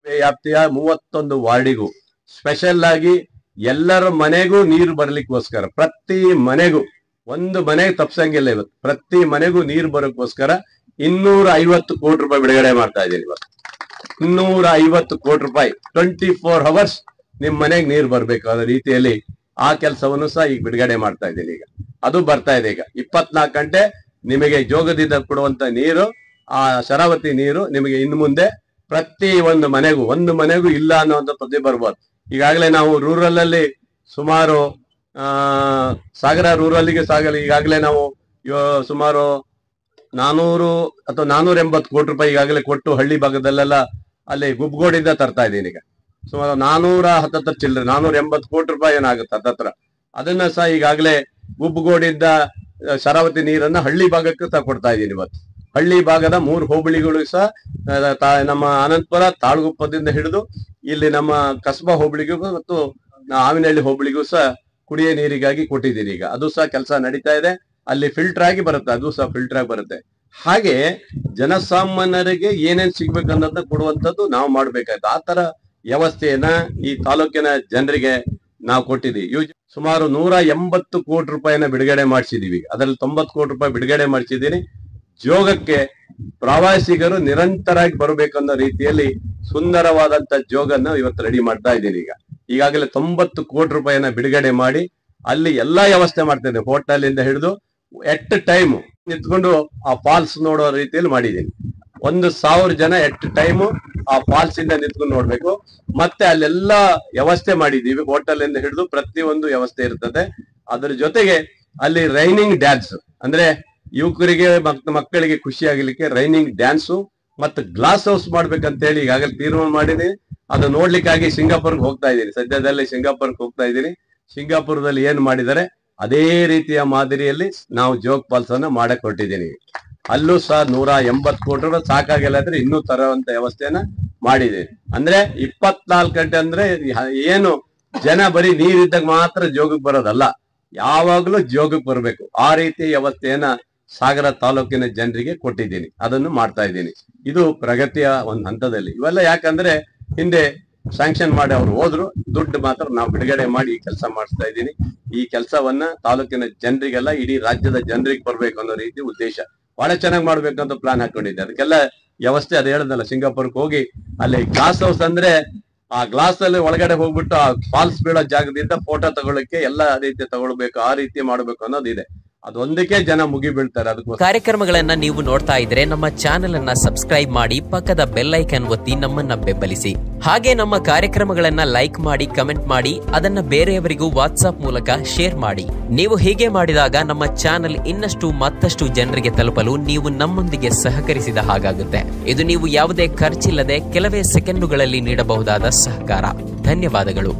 ವ್ಯಾಪ್ತಿಯ 31 ವಾರ್ಡಿಗೂ ಸ್ಪೆಷಲ್ ಆಗಿ ಎಲ್ಲರ ಮನೆಗೂ ನೀರು ಬರ್ಲಿಕ್ಕೋಸ್ಕರ ಪ್ರತಿ ಮನೆಗೂ ಒಂದು ಮನೆಗೆ ತಪ್ಸಂಗಿಲ್ಲ ಇವತ್ತು ಪ್ರತಿ ಮನೆಗೂ ನೀರು ಬರೋಕ್ಕೋಸ್ಕರ 250 ಕೋಟಿ ರೂಪಾಯಿ ಬಿಡುಗಡೆ ಮಾಡ್ತಾ ಇದ್ದೀನಿ ಇವತ್ತು 250 ಕೋಟಿ ರೂಪಾಯಿ 24 ಅವರ್ಸ್ ನಿಮ್ ಮನೆಗೆ ನೀರು ಬರ್ಬೇಕಾದ ರೀತಿಯಲ್ಲಿ ಆ ಕೆಲಸವನ್ನು ಸಹ ಈಗ ಬಿಡುಗಡೆ ಮಾಡ್ತಾ ಇದ್ದೀನಿ ಈಗ ಅದು ಬರ್ತಾ ಇದೆ ಈಗ 24 ಗಂಟೆ ನಿಮಗೆ ಜೋಗದಿಂದ ಕೊಡುವಂತ ನೀರು ಆ ಶರಾವತಿ ನೀರು ನಿಮಗೆ ಇನ್ನು ಮುಂದೆ ಪ್ರತಿ ಒಂದು ಮನೆಗೂ ಇಲ್ಲ ಅನ್ನುವಂಥ ಪ್ರತಿ ಬರ್ಬೋದು ಈಗಾಗಲೇ ನಾವು ರೂರಲ್ ಅಲ್ಲಿ ಸುಮಾರು ಸಾಗರ ರೂರಲ್ಗೆ ಈಗಾಗಲೇ ನಾವು ಸುಮಾರು 400 ಅಥವಾ 480 ಕೋಟಿ ರೂಪಾಯಿ ಈಗಾಗಲೇ ಕೊಟ್ಟು ಹಳ್ಳಿ ಭಾಗದಲ್ಲೆಲ್ಲ ಅಲ್ಲಿ ಗುಬ್ಗೋಡಿಂದ ತರ್ತಾ ಇದ್ದೀನಿ ಈಗ ಸುಮಾರು 410 ಚಿಲ್ಲರೆ 480 ಕೋಟಿ ರೂಪಾಯಿ ಏನಾಗುತ್ತೆ ಹತ್ತತ್ರ ಅದನ್ನ ಸಹ ಈಗಾಗಲೇ ಗುಬ್ಗೋಡಿಂದ ಶರಾವತಿ ನೀರನ್ನ ಹಳ್ಳಿ ಭಾಗಕ್ಕೆ ಕೊಡ್ತಾ ಇದ್ದೀನಿ ಇವತ್ತು ಹಳ್ಳಿ ಭಾಗದ 3 ಹೋಬಳಿಗಳು ಸಹ ನಮ್ಮ ಅನಂತಪುರ ತಾಳಗುಪ್ಪದಿಂದ ಹಿಡಿದು ಇಲ್ಲಿ ನಮ್ಮ ಕಸ್ಬಾ ಹೋಬಳಿಗೂ ಮತ್ತು ಆವಿನಹಳ್ಳಿ ಹೋಬಳಿಗೂ ಸಹ ಕುಡಿಯ ನೀರಿಗಾಗಿ ಕೊಟ್ಟಿದ್ದೀನಿ ಈಗ ಅದು ಸಹ ಕೆಲಸ ನಡೀತಾ ಇದೆ ಅಲ್ಲಿ ಫಿಲ್ಟರ್ ಆಗಿ ಬರುತ್ತೆ ಅದು ಸಹ ಫಿಲ್ಟರ್ ಆಗಿ ಬರುತ್ತೆ ಹಾಗೆ ಜನಸಾಮಾನ್ಯರಿಗೆ ಏನೇನ್ ಸಿಗ್ಬೇಕನ್ನೋದನ್ನ ಕೊಡುವಂತದ್ದು ನಾವು ಮಾಡ್ಬೇಕಾಯ್ತು ಆ ತರ ವ್ಯವಸ್ಥೆಯನ್ನ ಈ ತಾಲೂಕಿನ ಜನರಿಗೆ ನಾವು ಕೊಟ್ಟಿದ್ದೀವಿ ಸುಮಾರು 180 ಕೋಟಿ ರೂಪಾಯಿನ ಬಿಡುಗಡೆ ಮಾಡಿಸಿದೀವಿ ಅದರಲ್ಲಿ 90 ಕೋಟಿ ರೂಪಾಯಿ ಬಿಡುಗಡೆ ಮಾಡಿಸಿದ್ದೀನಿ ಜೋಗಕ್ಕೆ ಪ್ರವಾಸಿಗರು ನಿರಂತರವಾಗಿ ಬರಬೇಕನ್ನೋ ರೀತಿಯಲ್ಲಿ ಸುಂದರವಾದಂತ ಜೋಗನ್ನ ಇವತ್ತು ರೆಡಿ ಮಾಡ್ತಾ ಇದ್ದೀನಿ ಈಗಾಗಲೇ 90 ಕೋಟಿ ರೂಪಾಯಿನ ಬಿಡುಗಡೆ ಮಾಡಿ ಅಲ್ಲಿ ಎಲ್ಲಾ ವ್ಯವಸ್ಥೆ ಮಾಡ್ತಾ ಇದ್ದೇನೆ ಹೋಟೆಲ್ ಇಂದ ಹಿಡಿದು ಎಟ್ ಟೈಮ್ ನಿಂತ್ಕೊಂಡು ಆ ಫಾಲ್ಸ್ ನೋಡೋ ರೀತಿಯಲ್ಲಿ ಮಾಡಿದ್ದೀನಿ 1,000 ಜನ ಎಟ್ ಟೈಮ್ ಆ ಫಾಲ್ಸ್ ಇಂದ ನಿಂತ್ಕೊಂಡು ನೋಡ್ಬೇಕು ಮತ್ತೆ ಅಲ್ಲೆಲ್ಲಾ ವ್ಯವಸ್ಥೆ ಮಾಡಿದೀವಿ ಹೋಟೆಲ್ ಇಂದ ಹಿಡಿದು ಪ್ರತಿಯೊಂದು ವ್ಯವಸ್ಥೆ ಇರ್ತದೆ ಅದ್ರ ಜೊತೆಗೆ ಅಲ್ಲಿ ರೈನಿಂಗ್ ಡ್ಯಾನ್ಸ್ ಅಂದ್ರೆ ಯುವಕರಿಗೆ ಮಕ್ಕಳಿಗೆ ಖುಷಿ ಆಗಲಿಕ್ಕೆ ರೈನಿಂಗ್ ಡ್ಯಾನ್ಸು ಮತ್ತು ಗ್ಲಾಸ್ ಹೌಸ್ ಮಾಡ್ಬೇಕಂತ ಹೇಳಿ ಈಗಾಗಲೇ ತೀರ್ಮಾನ ಮಾಡಿದೀನಿ ಅದು ನೋಡ್ಲಿಕ್ಕಾಗಿ ಸಿಂಗಾಪುರ್ಗೆ ಹೋಗ್ತಾ ಇದ್ದೀನಿ ಸದ್ಯದಲ್ಲೇ ಸಿಂಗಾಪುರ್ಗೆ ಹೋಗ್ತಾ ಇದ್ದೀನಿ ಸಿಂಗಾಪುರದಲ್ಲಿ ಏನ್ ಮಾಡಿದ್ದಾರೆ ಅದೇ ರೀತಿಯ ಮಾದರಿಯಲ್ಲಿ ನಾವು ಜೋಗ ಫಾಲ್ಸ್ ಅನ್ನ ಮಾಡಕ್ ಹೊರಟಿದ್ದೀನಿ ಅಲ್ಲೂ ಸಹ 180 ಕೋಟಿ ರೂಪಾಯಿ ಸಾಕಾಗಿಲ್ಲ ಅಂದ್ರೆ ಇನ್ನೂ ತರುವಂತ ವ್ಯವಸ್ಥೆಯನ್ನ ಮಾಡಿದೆ ಅಂದ್ರೆ 24 ಗಂಟೆ ಅಂದ್ರೆ ಏನು ಜನ ಬರೀ ನೀರಿದ್ದಾಗ ಮಾತ್ರ ಜೋಗಕ್ಕೆ ಬರೋದಲ್ಲ ಯಾವಾಗ್ಲೂ ಜೋಗಕ್ಕೆ ಬರ್ಬೇಕು ಆ ರೀತಿ ವ್ಯವಸ್ಥೆಯನ್ನ ಸಾಗರ ತಾಲೂಕಿನ ಜನರಿಗೆ ಕೊಟ್ಟಿದ್ದೀನಿ ಅದನ್ನು ಮಾಡ್ತಾ ಇದ್ದೀನಿ ಇದು ಪ್ರಗತಿಯ ಒಂದು ಹಂತದಲ್ಲಿ ಇವೆಲ್ಲ ಯಾಕಂದ್ರೆ ಹಿಂದೆ ಸ್ಯಾಂಕ್ಷನ್ ಮಾಡಿ ಅವ್ರು ಹೋದ್ರು ದುಡ್ಡು ಮಾತ್ರ ನಾವು ಬಿಡುಗಡೆ ಮಾಡಿ ಈ ಕೆಲಸ ಮಾಡಿಸ್ತಾ ಇದ್ದೀನಿ ಈ ಕೆಲಸವನ್ನ ತಾಲೂಕಿನ ಜನರಿಗೆಲ್ಲ ಇಡೀ ರಾಜ್ಯದ ಜನರಿಗೆ ಬರ್ಬೇಕು ಅನ್ನೋ ರೀತಿ ಉದ್ದೇಶ ಬಹಳ ಚೆನ್ನಾಗಿ ಮಾಡ್ಬೇಕಂತ ಪ್ಲಾನ್ ಹಾಕೊಂಡಿದ್ದೆ ಅದಕ್ಕೆಲ್ಲ ವ್ಯವಸ್ಥೆ ಅದು ಹೇಳದಲ್ಲ ಸಿಂಗಾಪುರ್ಗೆ ಹೋಗಿ ಅಲ್ಲಿ ಗ್ಲಾಸ್ ಹೌಸ್ ಅಂದ್ರೆ ಆ ಗ್ಲಾಸ್ ಅಲ್ಲಿ ಒಳಗಡೆ ಹೋಗ್ಬಿಟ್ಟು ಆ ಫಾಲ್ಸ್ ಬೀಳೋ ಜಾಗದಿಂದ ಫೋಟೋ ತಗೊಳ್ಳಕ್ಕೆ ಎಲ್ಲ ರೀತಿ ತಗೊಳ್ಬೇಕು ಆ ರೀತಿ ಮಾಡ್ಬೇಕು ಅನ್ನೋದಿದೆ ಅದೊಂದಕ್ಕೆ ಜನ ಮುಗಿ ಬೀಳ್ತಾರೆ ಅದಕ್ಕೆ ಕಾರ್ಯಕ್ರಮಗಳನ್ನ ನೀವು ನೋಡ್ತಾ ಇದ್ರೆ ನಮ್ಮ ಚಾನೆಲ್ ಅನ್ನ ಸಬ್ಸ್ಕ್ರೈಬ್ ಮಾಡಿ ಪಕ್ಕದ ಬೆಲ್ ಐಕಾನ್ ಒತ್ತಿ ನಮ್ಮನ್ನ ಬೆಂಬಲಿಸಿ ಹಾಗೆ ನಮ್ಮ ಕಾರ್ಯಕ್ರಮಗಳನ್ನ ಲೈಕ್ ಮಾಡಿ ಕಮೆಂಟ್ ಮಾಡಿ ಅದನ್ನ ಬೇರೆಯವರಿಗೂ ವಾಟ್ಸ್ಆಪ್ ಮೂಲಕ ಶೇರ್ ಮಾಡಿ ನೀವು ಹೀಗೆ ಮಾಡಿದಾಗ ನಮ್ಮ ಚಾನೆಲ್ ಇನ್ನಷ್ಟು ಮತ್ತಷ್ಟು ಜನರಿಗೆ ತಲುಪಲು ನೀವು ನಮ್ಮೊಂದಿಗೆ ಸಹಕರಿಸಿದ ಹಾಗಾಗುತ್ತೆ ಇದು ನೀವು ಯಾವುದೇ ಖರ್ಚಿಲ್ಲದೆ ಕೆಲವೇ ಸೆಕೆಂಡುಗಳಲ್ಲಿ ನೀಡಬಹುದಾದ ಸಹಕಾರ ಧನ್ಯವಾದಗಳು